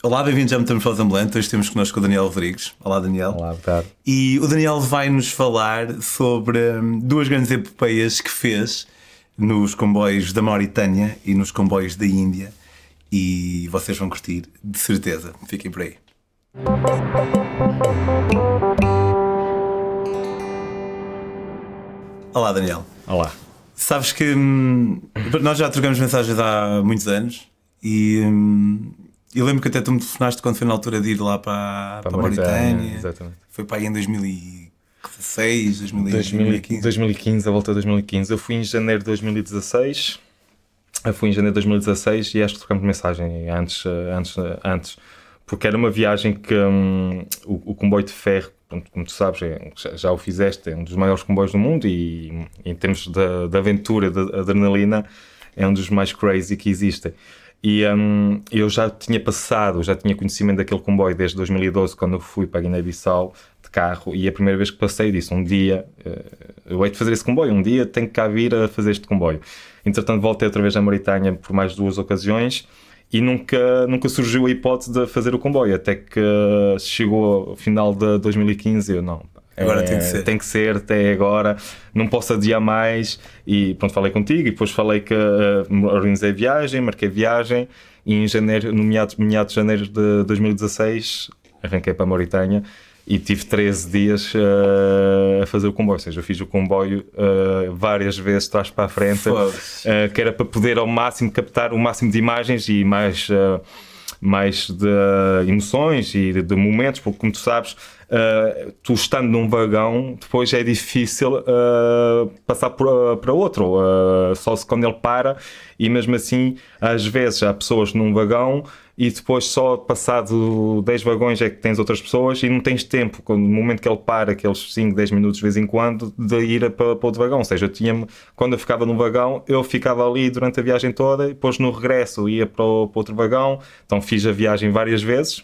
Olá, bem-vindos à Metamorfose Ambulante. Hoje temos connosco o Daniel Rodrigues. Olá, Daniel. Olá, boa tarde. E o Daniel vai-nos falar sobre duas grandes epopeias que fez nos comboios da Mauritânia e nos comboios da Índia. E vocês vão curtir, de certeza. Fiquem por aí. Olá, Daniel. Olá. Sabes que nós já trocamos mensagens há muitos anos e eu lembro que até tu me telefonaste quando foi na altura de ir lá para a Mauritânia. Exatamente. Foi para aí em 2016, 2015. 2015, a volta de 2015. Eu fui em janeiro de 2016. E acho que trocamos mensagem antes. Porque era uma viagem que o comboio de ferro, como tu sabes, já o fizeste, é um dos maiores comboios do mundo e em termos de aventura, de adrenalina, é um dos mais crazy que existem. E eu já tinha conhecimento daquele comboio desde 2012, quando eu fui para a Guiné-Bissau de carro, e a primeira vez que passei disse, um dia eu hei de fazer esse comboio, um dia tenho que cá vir a fazer este comboio. Entretanto voltei outra vez à Mauritânia por mais 2 ocasiões e nunca surgiu a hipótese de fazer o comboio, até que chegou ao final de 2015 eu não... Agora tem que ser, até agora, não posso adiar mais. E pronto, falei contigo e depois falei que organizei a viagem, marquei a viagem e em janeiro, no meados de janeiro de 2016 arranquei para a Mauritânia e tive 13 dias a fazer o comboio, ou seja, eu fiz o comboio várias vezes de trás para a frente, que era para poder ao máximo captar o máximo de imagens e mais de emoções e de momentos, porque como tu sabes, tu estando num vagão depois é difícil passar para outro, só se quando ele para, e mesmo assim às vezes há pessoas num vagão e depois só passado 10 vagões é que tens outras pessoas e não tens tempo, no momento que ele para, aqueles 5, 10 minutos de vez em quando, de ir para outro vagão. Ou seja, quando eu ficava num vagão, eu ficava ali durante a viagem toda e depois no regresso ia para outro vagão. Então fiz a viagem várias vezes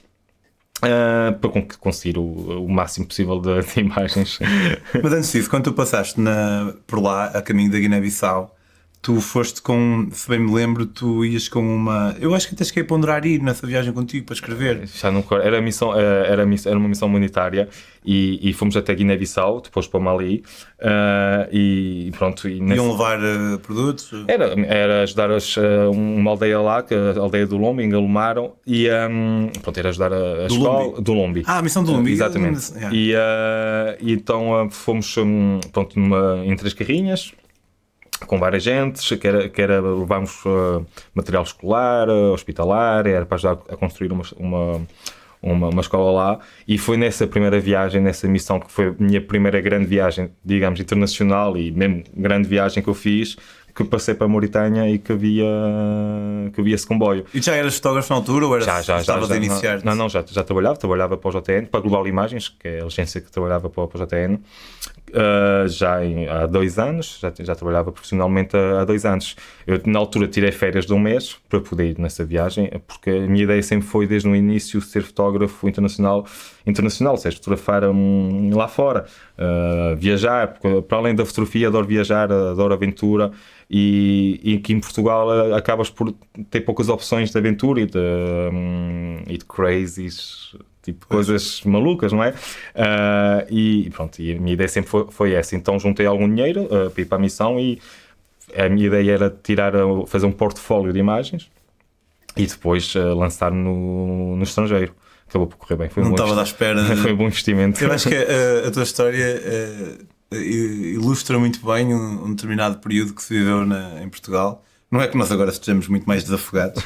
para conseguir o máximo possível de imagens. Mas antes disso, quando tu passaste por lá, a caminho da Guiné-Bissau, tu foste se bem me lembro, tu ias com uma... Eu acho que até cheguei a ponderar ir nessa viagem contigo para escrever. Já não era uma missão humanitária e fomos até Guiné-Bissau, depois para o Mali e pronto. Iam levar produtos? Era ajudar uma aldeia lá, a aldeia do Lombi, em Galomaro, e pronto, era ajudar a escola do Lombi. A missão do Lombi. Exatamente. E então fomos pronto, em 3 carrinhas, com várias gentes, que era levarmos material escolar, hospitalar, era para ajudar a construir uma escola lá, e foi nessa primeira viagem, nessa missão, que foi a minha primeira grande viagem, digamos, internacional, e mesmo grande viagem que eu fiz, que passei para a Mauritânia e que havia esse comboio. E já eras fotógrafo na altura ou estavas a iniciar-te? Não, já trabalhava para o JN, para a Global Imagens, que é a agência que trabalhava para o JN, há 2 anos, já trabalhava profissionalmente há 2 anos. Eu na altura tirei férias de 1 mês para poder ir nessa viagem, porque a minha ideia sempre foi desde o início ser fotógrafo internacional, ou seja, fotografar lá fora, viajar, porque para além da fotografia adoro viajar, adoro aventura, e aqui em Portugal acabas por ter poucas opções de aventura e de crazies, tipo coisas malucas, não é? E pronto, e a minha ideia sempre foi essa. Então juntei algum dinheiro para ir para a missão e a minha ideia era fazer um portfólio de imagens e depois lançar no estrangeiro. Acabou por correr bem. Não estava à espera. Foi um bom investimento. Eu acho que a tua história ilustra muito bem um determinado período que se viveu em Portugal. Não é que nós agora estejamos muito mais desafogados,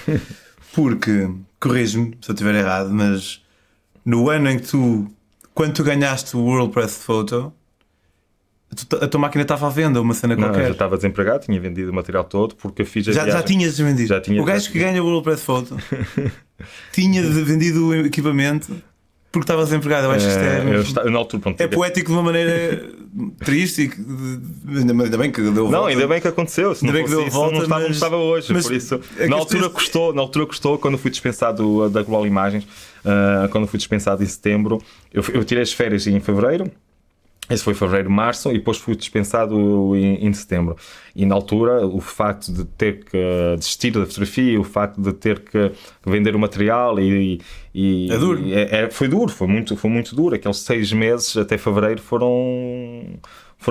porque, corrige-me se eu estiver errado, mas no ano em que quando tu ganhaste o World Press Photo, a tua máquina estava à venda, uma cena qualquer. Eu já estava desempregado, tinha vendido o material todo, porque eu fiz a viagem. Já tinhas vendido? O gajo que ganha o World Press Photo tinha vendido o equipamento porque estava desempregado. Eu acho que isto na altura, pronto, é poético de uma maneira triste ainda bem que deu volta. Não, ainda bem que aconteceu, se ainda não fosse isso, não estava hoje, por isso na altura custou, quando fui dispensado da Global Imagens, quando fui dispensado em setembro, eu tirei as férias em fevereiro, Esse foi fevereiro, março, e depois fui dispensado em setembro. E na altura, o facto de ter que desistir da fotografia, o facto de ter que vender o material É duro. foi duro, foi muito duro. Aqueles 6 meses até fevereiro foram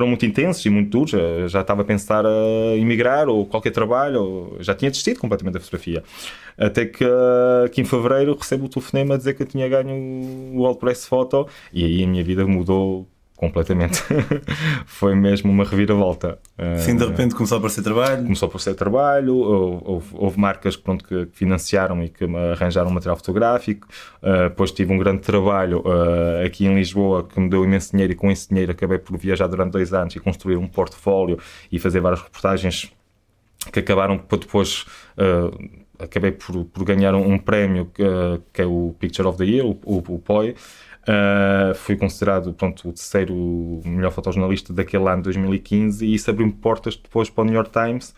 muito intensos e muito duros. Eu já estava a pensar a emigrar ou qualquer trabalho, ou já tinha desistido completamente da fotografia. Até que em fevereiro recebo o telefonema a dizer que eu tinha ganho o World Press Photo, e aí a minha vida mudou completamente. Foi mesmo uma reviravolta. Sim, de repente começou a aparecer trabalho. Começou a aparecer trabalho, houve marcas que financiaram e que me arranjaram material fotográfico. Depois tive um grande trabalho aqui em Lisboa que me deu imenso dinheiro, e com esse dinheiro acabei por viajar durante 2 anos e construir um portfólio e fazer várias reportagens que acabaram por depois... acabei por ganhar um prémio que é o Picture of the Year, o POI. Fui considerado, pronto, o terceiro melhor fotojornalista daquele ano, 2015, e isso abriu-me portas depois para o New York Times,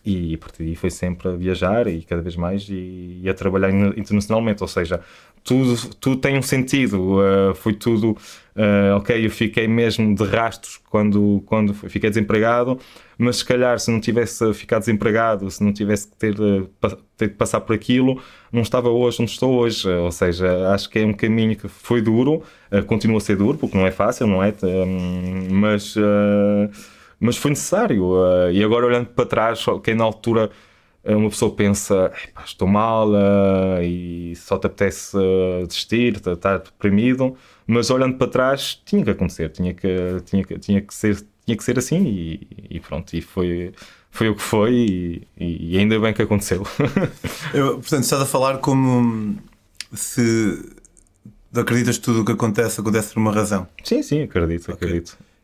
e a partir daí foi sempre a viajar e cada vez mais e a trabalhar internacionalmente. Ou seja, tudo tem um sentido. Foi tudo ok. Eu fiquei mesmo de rastros quando fiquei desempregado, mas se calhar se não tivesse ficado desempregado, se não tivesse que ter que passar por aquilo, não estava hoje onde estou hoje. Ou seja, acho que é um caminho que foi duro, continua a ser duro porque não é fácil, não é? Mas foi necessário. E agora, olhando para trás, quem na altura uma pessoa pensa, estou mal e só te apetece desistir, estar deprimido, mas olhando para trás tinha que acontecer, tinha que ser assim, e pronto, e foi o que foi, e ainda bem que aconteceu. Portanto, estás a falar como se acreditas que tudo o que acontece por uma razão. Sim, acredito.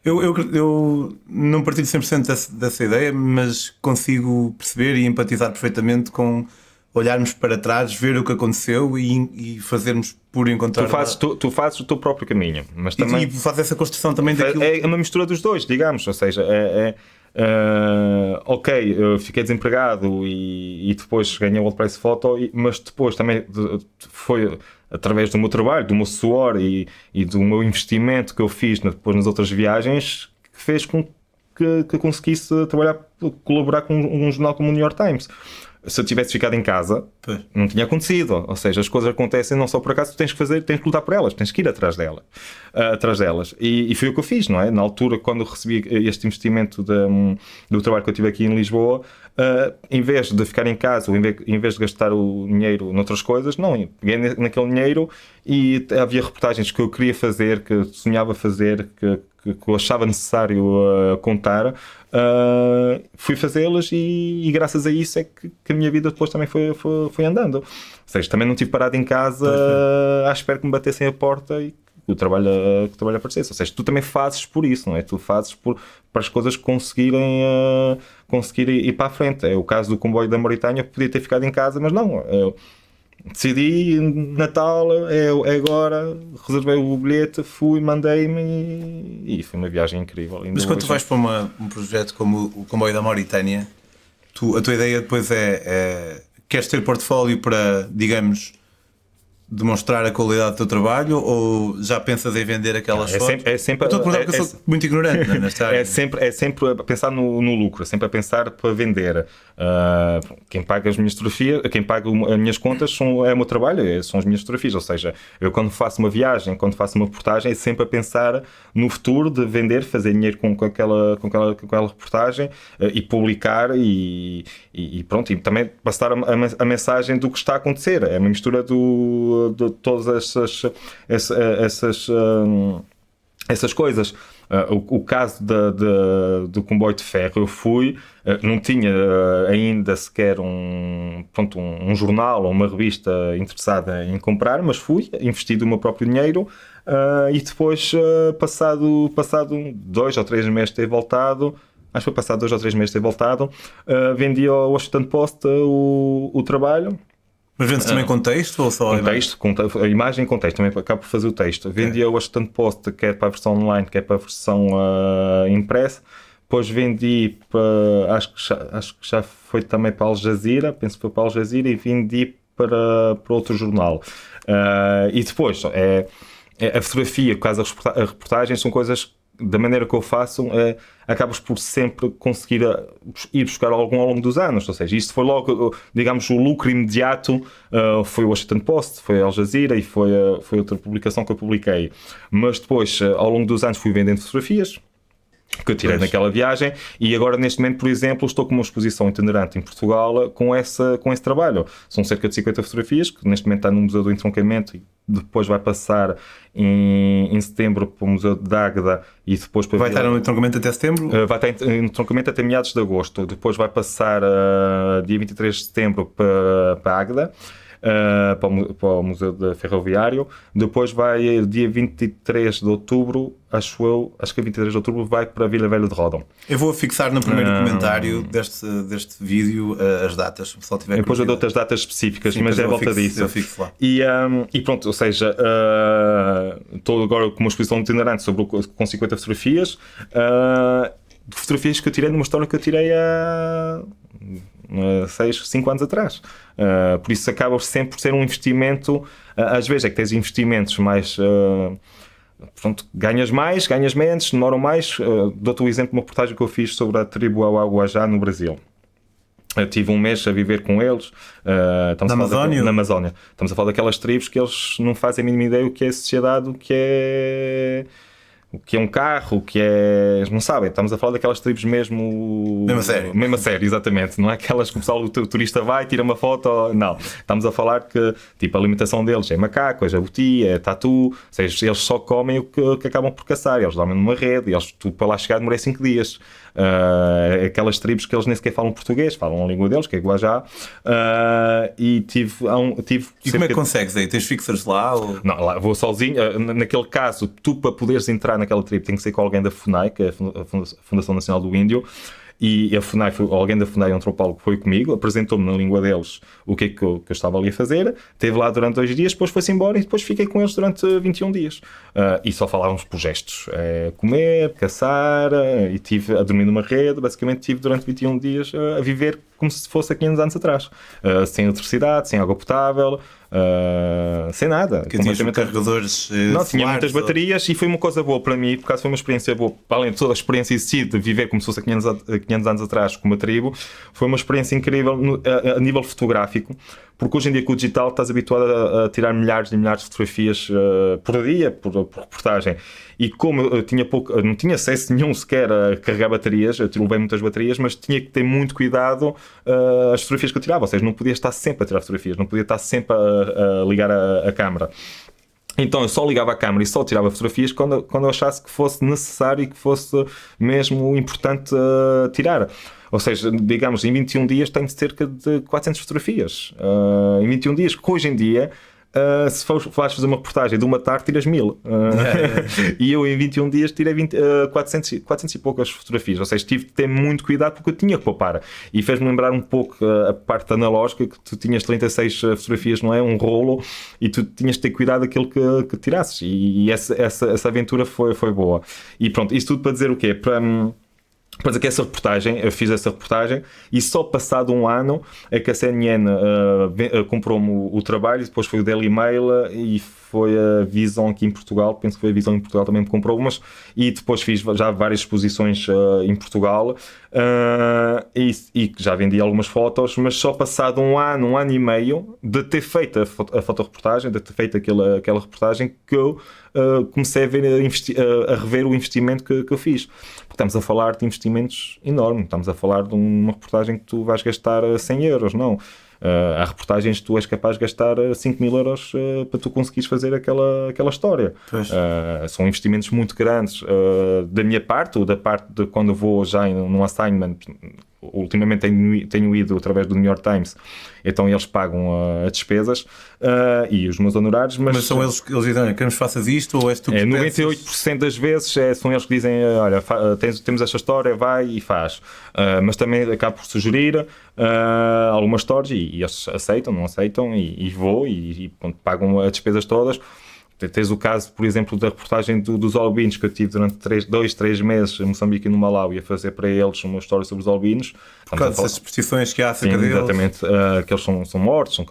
Eu não partilho 100% dessa ideia, mas consigo perceber e empatizar perfeitamente com olharmos para trás, ver o que aconteceu e fazermos por encontrar... Tu fazes o teu próprio caminho, mas também... E fazes essa construção também daquilo... É uma mistura dos dois, digamos. Ou seja, ok, eu fiquei desempregado e depois ganhei o World Press Photo, mas depois também foi através do meu trabalho, do meu suor e do meu investimento que eu fiz depois nas outras viagens, que fez com que conseguisse colaborar com um jornal como o New York Times. Se eu tivesse ficado em casa, não tinha acontecido. Ou seja, as coisas acontecem não só por acaso, tu tens que lutar por elas, tens que ir atrás delas. E foi o que eu fiz, não é? Na altura, quando eu recebi este investimento do trabalho que eu tive aqui em Lisboa, em vez de ficar em casa, ou em vez de gastar o dinheiro noutras coisas, não, peguei naquele dinheiro, e havia reportagens que eu queria fazer, que sonhava fazer, que eu achava necessário contar, fui fazê-las, e graças a isso é que a minha vida depois também foi andando. Ou seja, também não estive parado em casa à espera que me batessem a porta e que o trabalho aparecesse. Ou seja, tu também fazes por isso, não é? Tu fazes para as coisas conseguirem ir para a frente. É o caso do comboio da Mauritânia, que podia ter ficado em casa, mas não. Decidi, Natal, é agora, reservei o bilhete, fui, mandei-me, e foi uma viagem incrível. Mas quando tu vais para um projeto como o comboio da Mauritânia, a tua ideia depois queres ter portfólio para, digamos, demonstrar a qualidade do teu trabalho, ou já pensas em vender aquelas fotos? Eu estou a perguntar porque eu sou muito ignorante nesta área. É sempre a pensar no lucro, é sempre a pensar para vender. Quem paga as minhas fotografias, quem paga as minhas contas é o meu trabalho, são as minhas fotografias. Ou seja, eu quando faço uma viagem, quando faço uma reportagem, é sempre a pensar no futuro de vender, fazer dinheiro com aquela reportagem, e publicar, e pronto, e também passar a mensagem do que está a acontecer. É uma mistura de todas essas coisas. O caso do comboio de ferro, eu fui, não tinha ainda sequer um jornal ou uma revista interessada em comprar, mas fui, investi do meu próprio dinheiro, e depois, passado 2 ou 3 meses de ter voltado, acho que foi passado 2 ou 3 meses de ter voltado, vendi ao Washington Post o trabalho. Mas vende-se também com texto ou só a imagem com texto? Também acabo por fazer o texto. Vendi ao Washington Post, quer para a versão online, quer para a versão impressa. Depois vendi para, acho que já foi também para Al Jazeera, penso que foi para Al Jazeera, e vendi para outro jornal. E depois, a fotografia, caso a reportagem, são coisas da maneira que eu faço, acabas por sempre conseguir ir buscar algum ao longo dos anos. Ou seja, isto foi logo, digamos, o lucro imediato, foi o Washington Post, foi a Al Jazeera e foi outra publicação que eu publiquei. Mas depois, ao longo dos anos, fui vendendo fotografias que eu tirei naquela viagem, e agora neste momento, por exemplo, estou com uma exposição itinerante em Portugal com esse trabalho. São cerca de 50 fotografias que neste momento está no Museu do Entroncamento e depois vai passar em setembro para o Museu de Águeda e depois para vai estar no Entroncamento até setembro? Vai estar em Entroncamento até meados de agosto. Depois vai passar dia 23 de setembro para Águeda. Para o Museu Ferroviário. Depois vai dia 23 de outubro, acho que é 23 de outubro, vai para Vila Velha de Ródão. Eu vou fixar no primeiro comentário deste vídeo as datas, se o pessoal tiver depois eu dou outras datas específicas. Sim, mas é a volta disso. Eu fixo lá. E pronto, ou seja, estou agora com uma exposição itinerante com 50 fotografias, fotografias que eu tirei numa história que eu tirei há 5 anos atrás. Por isso acaba sempre por ser um investimento. Às vezes é que tens investimentos mais ganhas mais, ganhas menos, demoram mais. Dou-te o exemplo de uma reportagem que eu fiz sobre a tribo Auauajá no Brasil. Eu tive um mês a viver com eles. Na Amazónia? Na Amazónia. Estamos a falar daquelas tribos que eles não fazem a mínima ideia o que é sociedade, o que é um carro, o que é... Não sabem, estamos a falar daquelas tribos mesmo... Mesmo a sério, exatamente. Não é aquelas que o turista vai, tira uma foto... Não. Estamos a falar que a alimentação deles é macaco, é jabuti, é tatu. Ou seja, eles só comem o que acabam por caçar. Eles dormem numa rede. Tu para lá chegar demorei 5 dias. Aquelas tribos que eles nem sequer falam português, falam a língua deles, que é Guajá. E tive e como é que consegues aí? Tens fixers lá? Ou... Não, lá vou sozinho. Naquele caso, tu para poderes entrar naquela tribo tem que ser com alguém da FUNAI, que é a Fundação Nacional do Índio. E a FUNAI, alguém da FUNAI, um antropólogo, foi comigo, apresentou-me na língua deles o que é que eu estava ali a fazer, esteve lá durante 2 dias, depois foi-se embora e depois fiquei com eles durante 21 dias. E só falávamos por gestos. Comer, caçar, e estive a dormir numa rede, basicamente estive durante 21 dias a viver como se fosse há 500 anos atrás. Sem eletricidade, sem água potável, sem nada. Que tinhas carregadores não, tinha muitas baterias e foi uma coisa boa para mim, por causa foi uma experiência boa, além de toda a experiência em si de viver como se fosse há 500 anos atrás com uma tribo, foi uma experiência incrível a nível fotográfico, porque hoje em dia com o digital estás habituado a tirar milhares e milhares de fotografias por dia, por reportagem, e como eu não tinha acesso nenhum sequer a carregar baterias, eu levei muitas baterias, mas tinha que ter muito cuidado as fotografias que eu tirava, ou seja, não podia estar sempre a tirar fotografias, não podia estar sempre a ligar a câmera. Então eu só ligava a câmera e só tirava fotografias quando eu achasse que fosse necessário e que fosse mesmo importante tirar. Ou seja, digamos, em 21 dias tenho cerca de 400 fotografias. Em 21 dias, que hoje em dia, se fores fazer uma reportagem de uma tarde, tiras 1000. E eu em 21 dias tirei 400 e poucas fotografias. Ou seja, tive de ter muito cuidado porque eu tinha que poupar. E fez-me lembrar um pouco a parte analógica, que tu tinhas 36 fotografias, não é? Um rolo, e tu tinhas de ter cuidado daquilo que tirasses. E essa aventura foi boa. E pronto, isso tudo para dizer o quê? Depois aqui eu fiz essa reportagem e só passado um ano é que a CNN comprou-me o trabalho, e depois foi o Daily Mail e foi a Visão aqui em Portugal, penso que foi a Visão em Portugal também me comprou umas, e depois fiz já várias exposições em Portugal e já vendi algumas fotos, mas só passado um ano e meio de ter feito a fotoreportagem, de ter feito aquela reportagem, que eu comecei a rever o investimento que eu fiz. Porque estamos a falar de investimentos enormes, estamos a falar de uma reportagem que tu vais gastar 100 euros, não. Há reportagens que tu és capaz de gastar 5.000 euros para tu conseguires fazer aquela história. São investimentos muito grandes da minha parte, ou da parte de quando eu vou já num assignment. Ultimamente tenho ido através do New York Times, então eles pagam as despesas e os meus honorários, mas são eles que dizem: queremos que faças isto, ou és tu que 98% das vezes são eles que dizem: olha, temos esta história, vai e faz. Mas também acabo por sugerir algumas histórias e eles aceitam, não aceitam, e vou e pronto, pagam as despesas todas. Tens o caso, por exemplo, da reportagem dos albinos, que eu tive durante 2-3 meses em Moçambique e no Malawi a fazer para eles uma história sobre os albinos. Por causa dessas superstições que há acerca deles. Exatamente, que eles são mortos, são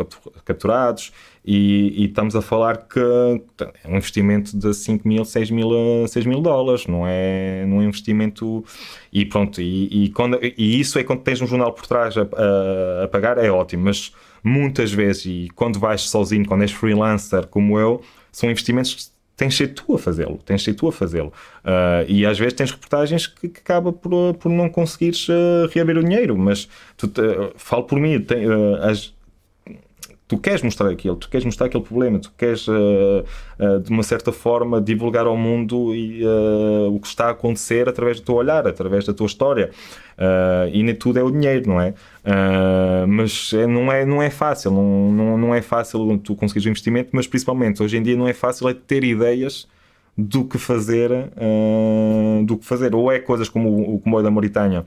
capturados, e estamos a falar que é um investimento de 5 mil, 6 mil dólares, não é um investimento, e pronto, e isso é quando tens um jornal por trás a pagar, é ótimo, mas muitas vezes, e quando vais sozinho, quando és freelancer como eu, são investimentos que tens de ser tu a fazê-lo. E às vezes tens reportagens que acaba por não conseguires reaver o dinheiro, mas falo por mim, tu queres mostrar aquilo, tu queres mostrar aquele problema, tu queres de uma certa forma divulgar ao mundo o que está a acontecer através do teu olhar, através da tua história, e nem tudo é o dinheiro, não é? Mas não é fácil, não é fácil tu conseguires um investimento, mas principalmente hoje em dia não é fácil ter ideias do que fazer, ou é coisas como o comboio da Mauritânia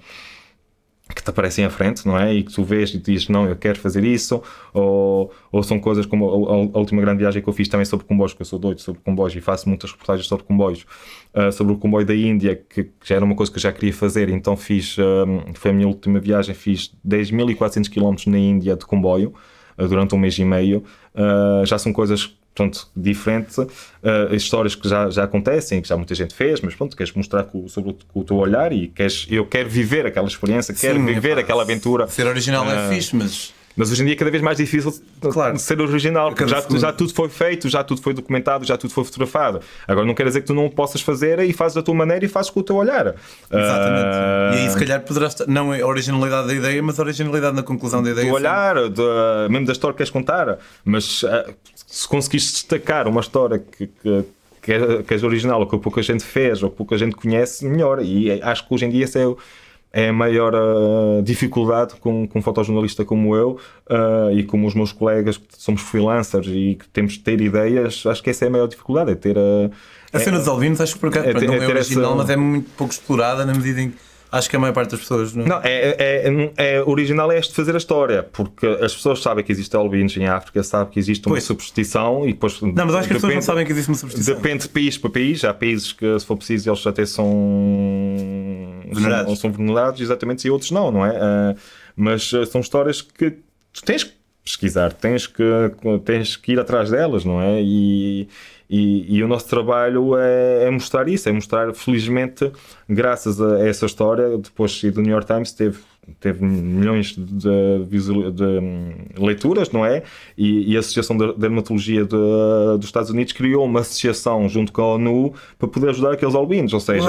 que te aparecem à frente, não é? E que tu vês e dizes, não, eu quero fazer isso, ou são coisas como a última grande viagem que eu fiz também sobre comboios, que eu sou doido sobre comboios e faço muitas reportagens sobre comboios, sobre o comboio da Índia, que já era uma coisa que eu já queria fazer, então foi a minha última viagem, fiz 10.400 km na Índia de comboio, durante 1 mês e meio. Já são coisas, pronto, diferentes, histórias que já acontecem, que já muita gente fez, mas pronto, queres mostrar sobre o teu olhar e eu quero viver aquela experiência, quero viver aquela aventura. Ser original é fixe, mas hoje em dia é cada vez mais difícil ser original, porque já tudo foi feito, já tudo foi documentado, já tudo foi fotografado. Agora não quer dizer que tu não o possas fazer e fazes da tua maneira e fazes com o teu olhar. Exatamente. E aí se calhar poderá estar, não é a originalidade da ideia, mas a originalidade na conclusão da ideia. Do olhar, mesmo da história que queres contar. Mas se conseguires destacar uma história que és original, ou que pouca gente fez, ou que pouca gente conhece, melhor. E acho que hoje em dia essa é a maior dificuldade com um fotojornalista como eu, e como os meus colegas que somos freelancers e que temos de ter ideias. Acho que essa é a maior dificuldade, é ter a cena dos albinos. Acho que por acaso não é original, mas é muito pouco explorada, na medida em que acho que a maior parte das pessoas não original é fazer a história, porque as pessoas sabem que existe albinos em África, sabem que existe uma superstição, e depois não, mas acho que as pessoas não sabem que existe uma superstição. Depende de país para país. Há países que, se for preciso, eles até são venerados, exatamente, e outros não é? Mas são histórias que tu tens que pesquisar, tens que ir atrás delas, não é? E o nosso trabalho é mostrar isso, é mostrar, felizmente, graças a essa história, depois do New York Times teve milhões de leituras, não é? E a Associação de Dermatologia dos Estados Unidos criou uma associação junto com a ONU para poder ajudar aqueles albinos, ou seja,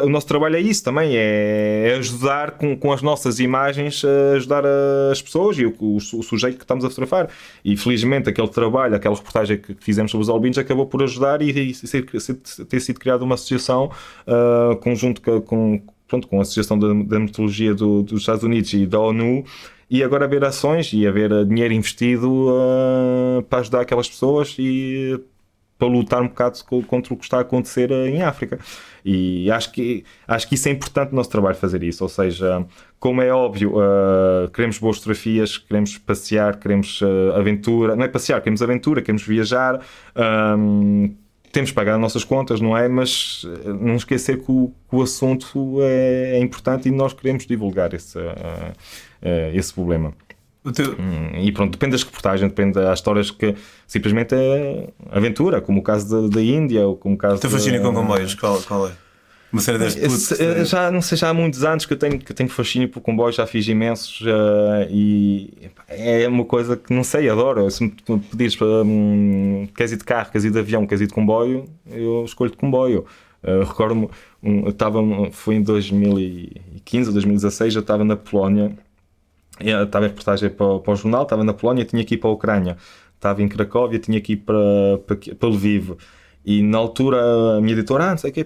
o nosso trabalho é isso também, é ajudar com as nossas imagens, a ajudar as pessoas e o sujeito que estamos a fotografar. E felizmente aquele trabalho, aquela reportagem que fizemos sobre os albinos acabou por ajudar e ter sido criada uma associação conjunto com a Associação da Dermatologia dos Estados Unidos e da ONU, e agora haver ações e haver dinheiro investido para ajudar aquelas pessoas e para lutar um bocado contra o que está a acontecer em África. E acho que isso é importante no nosso trabalho, fazer isso. Ou seja, como é óbvio, queremos boas fotografias, queremos passear, queremos aventura. Não é passear, queremos aventura, queremos viajar. Temos que pagar as nossas contas, não é? Mas não esquecer que o assunto é importante e nós queremos divulgar esse problema. E pronto, depende das reportagens, depende das histórias que simplesmente é aventura, como o caso da Índia, ou como o caso... Tu fascina com comboios, qual é? Uma cena deste puto? Já, não sei, já há muitos anos que eu tenho fascínio por comboios, já fiz imensos, e é uma coisa que, não sei, adoro. Se me pedires queres ir de carro, queres ir de avião, queres ir de comboio, eu escolho de comboio. Recordo-me, foi em 2015 ou 2016, eu estava na Polónia, estava em reportagem para o jornal, estava na Polónia, tinha que ir para a Ucrânia, estava em Cracóvia, tinha que ir para Lviv. E na altura a minha editora, não sei o quê,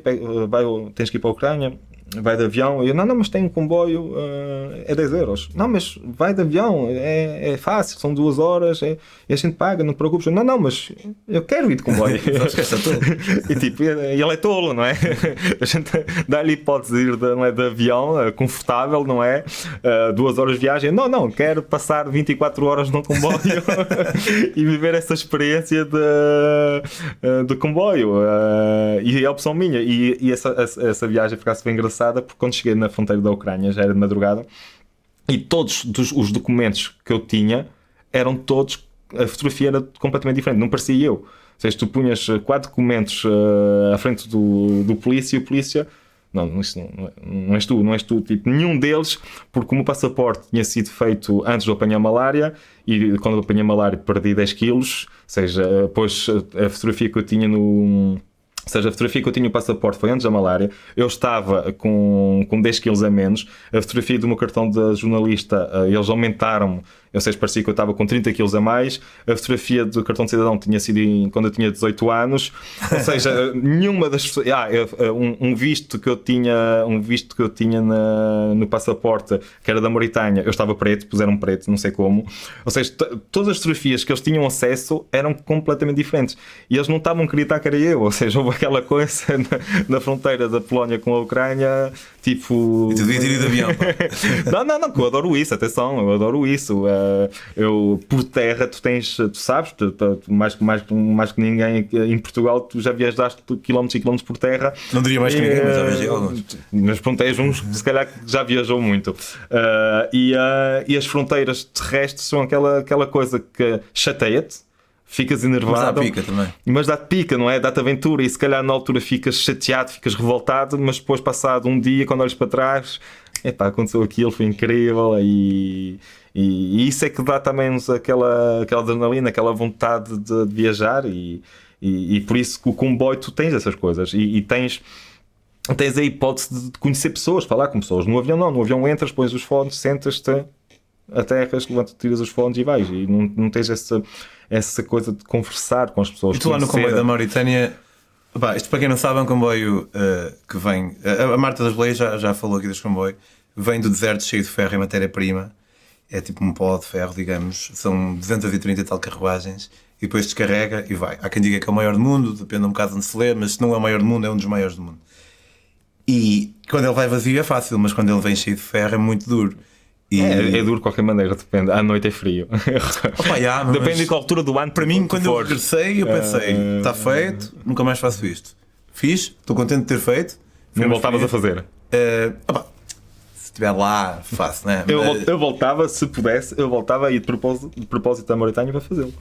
tens que ir para a Ucrânia, vai de avião. E eu, não, mas tem um comboio, é 10 euros. Não, mas vai de avião, é fácil, são 2 horas, e a gente paga, não te preocupes. Não, mas eu quero ir de comboio. E tipo, ele é tolo, não é? A gente dá-lhe hipótese de ir de avião, confortável, não é? 2 horas de viagem. Não, quero passar 24 horas no comboio e viver essa experiência de comboio. E é a opção minha. E essa viagem ficasse bem engraçada, porque quando cheguei na fronteira da Ucrânia, já era de madrugada, e todos os documentos que eu tinha eram todos a fotografia era completamente diferente, não parecia eu. Ou seja, tu punhas 4 documentos à frente do polícia e o polícia... Não, isso não és tu. Tipo, nenhum deles, porque o meu passaporte tinha sido feito antes de eu apanhar malária, e quando eu apanhei malária perdi 10 quilos, ou seja, depois a fotografia que eu tinha no... Ou seja, a fotografia que eu tinha no passaporte foi antes da malária, eu estava com 10 quilos a menos, a fotografia do meu cartão de jornalista, eles aumentaram-me, ou seja, parecia que eu estava com 30 quilos a mais, a fotografia do cartão de cidadão tinha sido quando eu tinha 18 anos, ou seja, nenhuma das pessoas... um visto que eu tinha no passaporte, que era da Mauritânia, eu estava preto, puseram preto, não sei como, ou seja, todas as fotografias que eles tinham acesso eram completamente diferentes, e eles não estavam a acreditar que era eu, ou seja, houve aquela coisa na fronteira da Polónia com a Ucrânia, tipo... E tu devia ter ido de avião, pá. Não, que eu adoro isso, atenção, eu adoro isso. Eu, por terra, tu sabes, mais que ninguém em Portugal, tu já viajaste quilómetros e quilómetros por terra. Não diria mais que ninguém, mas já viajei alguns. Mas pronto, és uns que se calhar já viajou muito. E as fronteiras terrestres são aquela coisa que chateia-te, ficas enervado. Mas dá-te pica, não é? Dá-te aventura, e se calhar na altura ficas chateado, ficas revoltado, mas depois, passado um dia, quando olhas para trás, aconteceu aquilo, foi incrível, e isso é que dá também aquela adrenalina, aquela vontade de viajar, e por isso que o comboio tu tens essas coisas, e tens a hipótese de conhecer pessoas, falar com pessoas. No avião não, no avião entras, pões os fones, sentas-te, aterras, levantas, tiras os fones e vais, e não tens essa coisa de conversar com as pessoas. E tu lá no comboio da Mauritânia, isto para quem não sabe é um comboio que vem, a Marta das Leis já falou aqui deste comboio, vem do deserto cheio de ferro e matéria-prima, é tipo um pó de ferro, digamos, são 230 e tal carruagens, e depois descarrega e vai. Há quem diga que é o maior do mundo, depende um bocado de onde se lê, mas se não é o maior do mundo, é um dos maiores do mundo. E quando ele vai vazio é fácil, mas quando ele vem cheio de ferro é muito duro. É duro de qualquer maneira, depende. À noite é frio. Depende de qual altura do ano. Para mim, quando eu regressei, eu pensei: está feito, nunca mais faço isto. Fiz, estou contente de ter feito. Não voltavas a fazer? Se estiver lá, faço, né? Eu voltava, se pudesse, eu voltava e de propósito da Mauritânia para fazê-lo.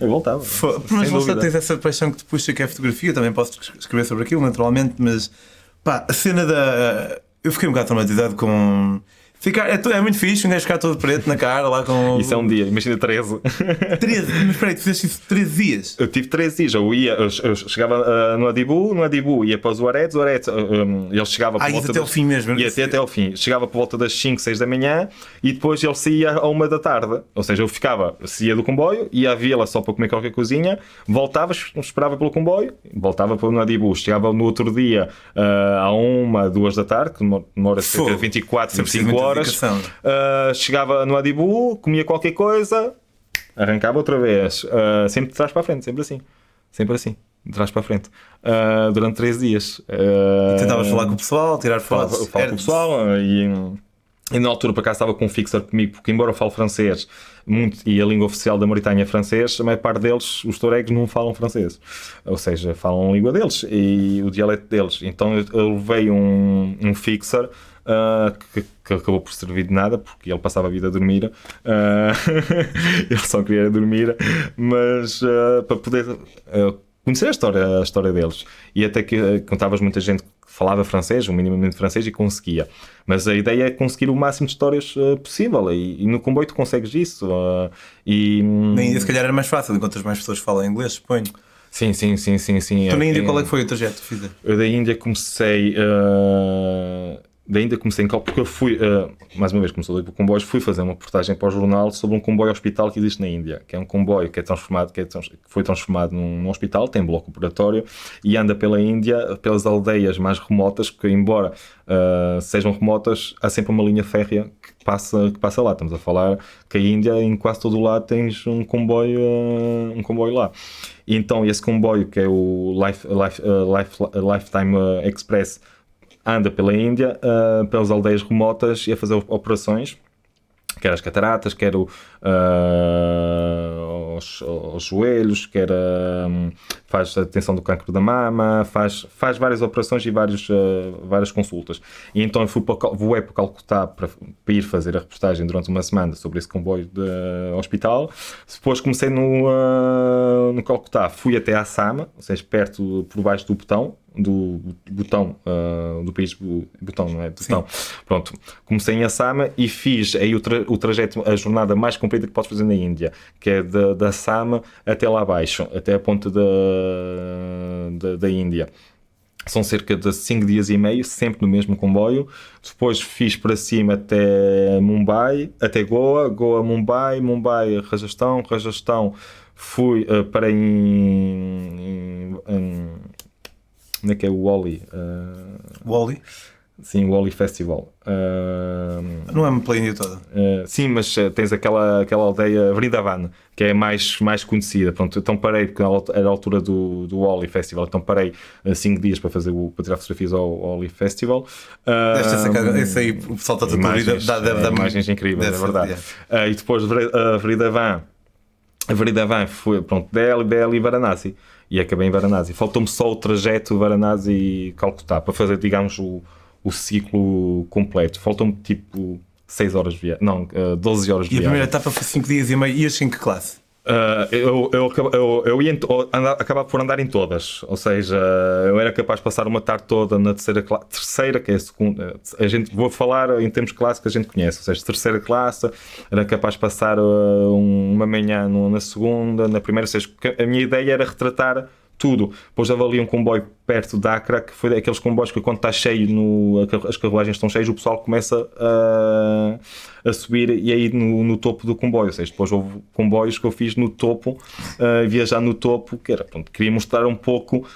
Eu voltava. Mas você tens essa paixão que te puxa, que é a fotografia. Eu também posso escrever sobre aquilo, naturalmente, mas a cena da. Eu fiquei um bocado traumatizado com. É muito fixe, um gajo ficar todo preto na cara lá com... Isso é um dia, imagina 13. 13? Mas espera aí, tu fizeste isso 13 dias? Eu tive 13 dias, eu chegava no Adibu, ia para os Uaredes, ele chegava por volta... até o fim mesmo. Ia até ao fim, chegava por volta das 5, 6 da manhã, e depois ele saía à 1 da tarde, ou seja, eu saía do comboio, ia à vila só para comer qualquer coisinha, voltava, esperava pelo comboio, voltava para o Adibu, chegava no outro dia à 1, 2 da tarde, que demora cerca de 24, 25 horas. Chegava no Adibu, comia qualquer coisa, arrancava outra vez, sempre de trás para a frente, sempre assim, de trás para a frente, durante 13 dias. Tentavas falar com o pessoal, tirar fotos? Falar com o pessoal, e na altura para cá estava com um fixer comigo, porque embora eu fale francês e a língua oficial da Mauritânia é francês, a maior parte deles, os touaregs, não falam francês, ou seja, falam a língua deles e o dialeto deles. Então eu levei um fixer que acabou por servir de nada, porque ele passava a vida a dormir. Ele só queria dormir, mas para poder conhecer a história deles. E até que contavas muita gente que falava francês, ou minimamente francês, e conseguia. Mas a ideia é conseguir o máximo de histórias possível, e no comboio tu consegues isso. Na Índia se calhar era mais fácil, enquanto as mais pessoas falam inglês, suponho. Sim. Tu na Índia, qual é que foi o trajeto que fizeste? Eu da Índia comecei... em Cal, porque eu fui, mais uma vez, como sou do comboios, fui fazer uma reportagem para o jornal sobre um comboio hospital que existe na Índia, que é um comboio que foi transformado num hospital, tem bloco operatório e anda pela Índia, pelas aldeias mais remotas, que embora sejam remotas, há sempre uma linha férrea que passa lá. Estamos a falar que a Índia, em quase todo o lado, tens um comboio lá. E então esse comboio, que é o Lifetime Express, anda pela Índia, pelas aldeias remotas, e a fazer operações, quer as cataratas, quer aos joelhos, quer faz a detenção do cancro da mama, faz várias operações e várias consultas. E então voei para Calcutá para ir fazer a reportagem durante uma semana sobre esse comboio de hospital. Depois comecei no Calcutá, fui até à Sama, ou seja, perto, por baixo do Botão, do país Botão, não é? Botão. Pronto, comecei em Assama e fiz aí o trajeto, a jornada mais comprida que podes fazer na Índia, que é da Assama até lá abaixo, até a ponta da Índia. São cerca de 5 dias e meio, sempre no mesmo comboio. Depois fiz para cima até Mumbai, até Goa, Mumbai, Rajastão, fui para onde é que é o Wally? Wally? Sim, o Wally Festival. Não é pela Índia toda. Sim, mas tens aquela aldeia Vrindavan, que é mais conhecida. Pronto, então parei, porque era a altura do Wally Festival, então parei 5 dias para tirar fotografias ao Wally Festival. Esse aí, o pessoal está todo deve dar imagens incríveis, é verdade. E depois a Vrindavan foi, pronto, Delhi e Varanasi. E acabei em Varanasi. Faltou-me só o trajeto Varanasi-Calcutá para fazer, digamos, o ciclo completo. Faltou-me tipo 6 horas de viagem. Não, 12 horas de viagem. E a primeira etapa foi 5 dias e meio. Ias em que classe? Eu ia acabava por andar em todas, ou seja, eu era capaz de passar uma tarde toda na terceira, que é a segunda. Vou falar em termos clássicos que a gente conhece, ou seja, terceira classe, era capaz de passar uma manhã na segunda, na primeira, ou seja, a minha ideia era retratar tudo. Depois havia ali um comboio perto de Accra, que foi aqueles comboios que quando está cheio, as carruagens estão cheias, o pessoal começa a subir e aí no topo do comboio. Ou seja, depois houve comboios que eu fiz no topo, viajar no topo, que era, pronto, queria mostrar um pouco.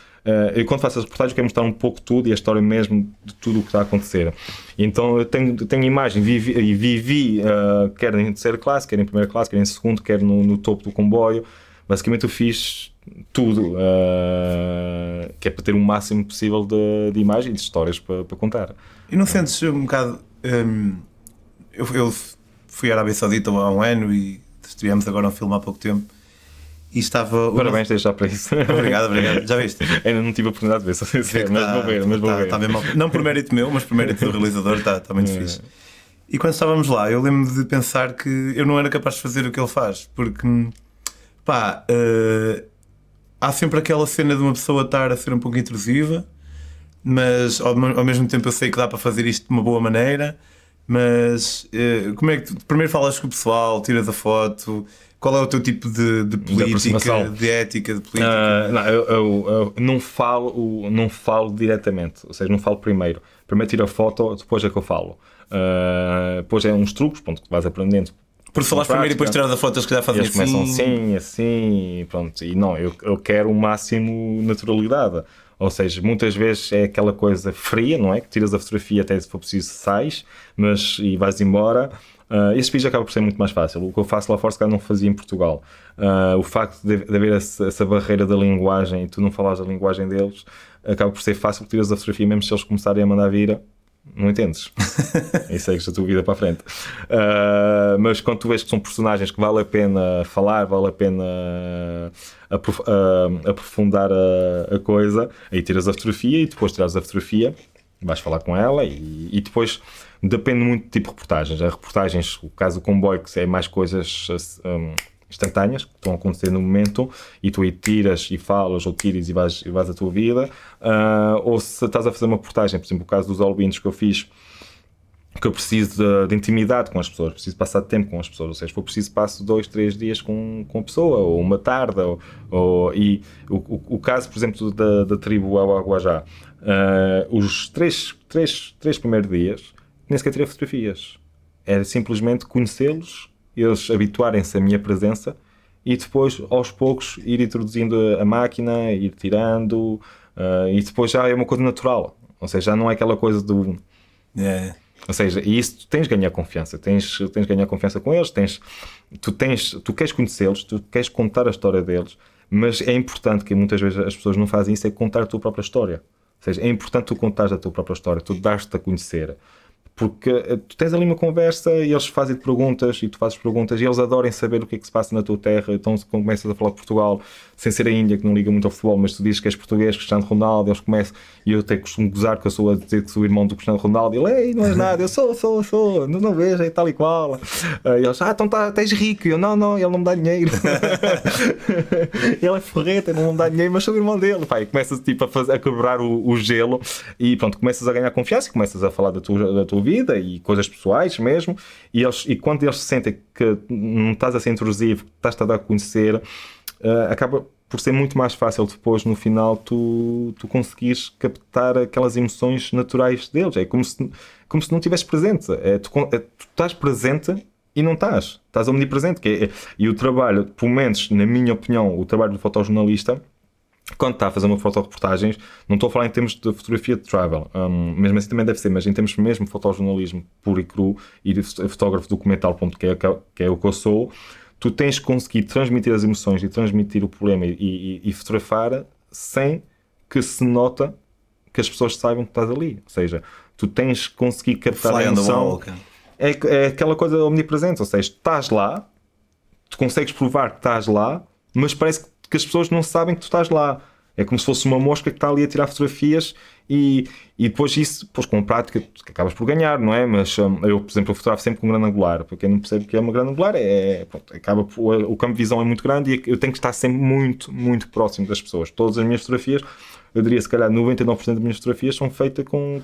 Eu quando faço as reportagens quero mostrar um pouco tudo e a história mesmo de tudo o que está a acontecer. Então eu tenho imagem, vivi quer em terceira classe, quer em primeira classe, quer em segundo, quer no topo do comboio. Basicamente eu fiz tudo, que é para ter o máximo possível de imagens e de histórias para contar. E não sentes um bocado... eu fui à Arábia Saudita há um ano e estivemos agora um filme há pouco tempo e estava... Parabéns, desde já para isso. Obrigado. Já viste? Ainda não tive a oportunidade de ver, só sincero, mas vou ver. Está bem mal. Não por mérito meu, mas por mérito do realizador, está muito fixe. E quando estávamos lá, eu lembro de pensar que eu não era capaz de fazer o que ele faz, porque... há sempre aquela cena de uma pessoa estar a ser um pouco intrusiva, mas ao mesmo tempo eu sei que dá para fazer isto de uma boa maneira. Mas como é que tu primeiro falas com o pessoal, tiras a foto? Qual é o teu tipo de política, de ética, de política? Não, eu não falo diretamente, ou seja, não falo primeiro tiro a foto, depois é que eu falo. Depois é uns truques, pronto, que vais aprendendo. Por falar primeiro e depois tirar as fotos que já fazem assim. Começam assim, pronto. E não, eu quero o máximo naturalidade. Ou seja, muitas vezes é aquela coisa fria, não é? Que tiras a fotografia até se for preciso sais, e vais embora. Esse vídeo acaba por ser muito mais fácil. O que eu faço lá fora, se calhar não fazia em Portugal. O facto de haver essa barreira da linguagem e tu não falares a linguagem deles, acaba por ser fácil que tiras a fotografia, mesmo se eles começarem a mandar vir. Não entendes? E segues a tua vida para a frente. Mas quando tu vês que são personagens que vale a pena falar, vale a pena aprofundar a coisa, aí tiras a fotografia e depois tiras a fotografia, vais falar com ela e depois depende muito do tipo de reportagens. Há reportagens, o caso do comboio, que é mais coisas instantâneas que estão a acontecer no momento e tu aí tiras e falas ou tiras e vais a tua vida, ou se estás a fazer uma reportagem, por exemplo, o caso dos albinos que eu fiz, que eu preciso de intimidade com as pessoas, preciso passar tempo com as pessoas, ou seja, se for preciso passo 2-3 dias com a pessoa, ou uma tarde, e o caso, por exemplo, da tribo Awaguajá, os três primeiros dias nem sequer tirei fotografias, era simplesmente conhecê-los, eles habituarem-se à minha presença e depois aos poucos ir introduzindo a máquina, ir tirando, e depois já é uma coisa natural, ou seja, já não é aquela coisa do... Ou seja, e isso tu tens de ganhar confiança, tens de ganhar confiança com eles, tu queres conhecê-los, tu queres contar a história deles, mas é importante, que muitas vezes as pessoas não fazem isso, é contar a tua própria história. Ou seja, é importante tu contares a tua própria história, tu dar-te a conhecer, Porque tu tens ali uma conversa e eles fazem-te perguntas e tu fazes perguntas e eles adoram saber o que é que se passa na tua terra. Então, se começas a falar de Portugal, sem ser a Índia, que não liga muito ao futebol, mas tu dizes que és português, Cristiano Ronaldo, eles começam, e eu até costumo gozar que eu sou a dizer que sou o irmão do Cristiano Ronaldo, e ele, ei, não és nada, eu sou, não vejo, é tal e qual. E eles, então tens rico, e eu, não, ele não me dá dinheiro. Ele é ferreta, não me dá dinheiro, mas sou o irmão dele. Pá, e começas tipo, a quebrar o gelo e pronto, começas a ganhar confiança e começas a falar da tua vida e coisas pessoais mesmo, e quando eles sentem que não estás a ser intrusivo, estás a dar a conhecer, acaba por ser muito mais fácil depois no final tu conseguires captar aquelas emoções naturais deles. É como se não estivesse presente, tu estás presente e não estás omnipresente, e o trabalho, pelo menos na minha opinião, o trabalho do fotojornalista, quando está a fazer uma fotoreportagens, não estou a falar em termos de fotografia de travel, mesmo assim também deve ser, mas em termos mesmo de fotojornalismo puro e cru e de fotógrafo documental, que é o que eu sou, tu tens que conseguir transmitir as emoções e transmitir o problema e fotografar sem que se nota que as pessoas saibam que estás ali. Ou seja, tu tens que conseguir captar a emoção. É aquela coisa omnipresente, ou seja, estás lá, tu consegues provar que estás lá, mas parece que as pessoas não sabem que tu estás lá. É como se fosse uma mosca que está ali a tirar fotografias e depois isso, depois com a prática, que acabas por ganhar, não é? Mas eu, por exemplo, eu fotografo sempre com um grande angular. Para quem não percebe o que é uma grande angular, o campo de visão é muito grande e eu tenho que estar sempre muito, muito próximo das pessoas. Todas as minhas fotografias, eu diria se calhar 99% das minhas fotografias são feitas com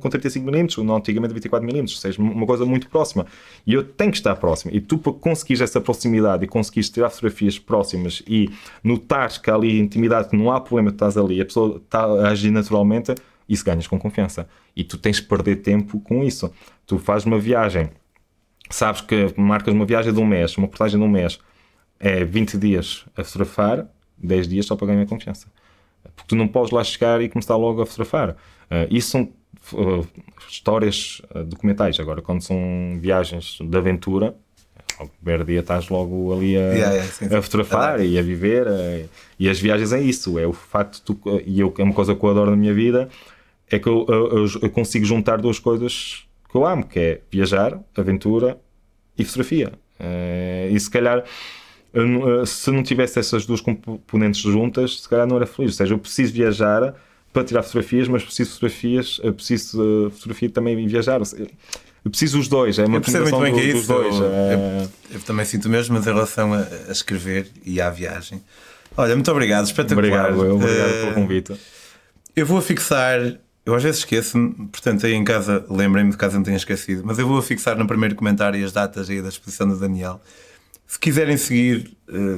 35mm, ou não antigamente 24mm, ou seja, uma coisa muito próxima. E eu tenho que estar próximo. E tu, para conseguires essa proximidade e conseguires tirar fotografias próximas e notares que há ali intimidade, que não há problema de estás ali, a pessoa está a agir naturalmente, isso ganhas com confiança. E tu tens que perder tempo com isso. Tu fazes uma viagem, sabes que marcas uma viagem de um mês, uma reportagem de um mês, é 20 dias a fotografar, 10 dias só para ganhar confiança. Porque tu não podes lá chegar e começar logo a fotografar. Isso são histórias documentais. Agora, quando são viagens de aventura, ao primeiro dia estás logo ali a fotografar e a viver. E as viagens é isso. É o facto de é uma coisa que eu adoro na minha vida, é que eu consigo juntar duas coisas que eu amo, que é viajar, aventura e fotografia. E se calhar, se não tivesse essas duas componentes juntas, se calhar não era feliz. Ou seja, eu preciso viajar para tirar fotografias, mas preciso fotografia também viajar. Ou seja, eu preciso dos dois, é uma combinação dos dois. Eu também sinto mesmo, mas em relação a escrever e à viagem. Olha, muito obrigado, espetacular. Obrigado pelo convite. Eu vou afixar, eu às vezes esqueço-me, portanto aí em casa lembrem-me de caso não tenha esquecido, mas eu vou afixar no primeiro comentário as datas aí da exposição do Daniel. Se quiserem seguir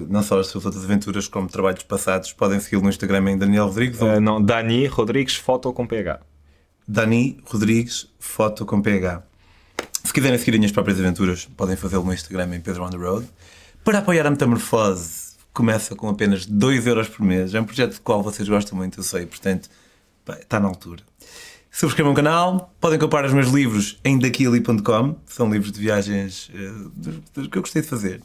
não só as suas outras aventuras como trabalhos passados, podem segui-lo no Instagram em Daniel Rodrigues. Não, Dani Rodrigues, foto com PH. Dani Rodrigues, foto com PH. Se quiserem seguir as minhas próprias aventuras, podem fazê-lo no Instagram em Pedro on the Road. Para apoiar a Metamorfose, começa com apenas 2€ por mês. É um projeto do qual vocês gostam muito, eu sei, portanto, está na altura. Subscrevam o canal, podem comprar os meus livros em daquili.com, são livros de viagens que eu gostei de fazer.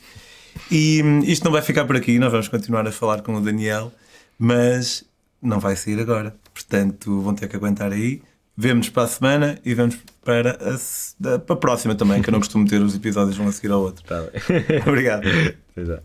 E isto não vai ficar por aqui, nós vamos continuar a falar com o Daniel, mas não vai sair agora. Portanto, vão ter que aguentar aí. Vemo-nos para a semana e vamos para a próxima também, que eu não costumo ter os episódios um a seguir ao outro. Tá bem. Obrigado. Pois é.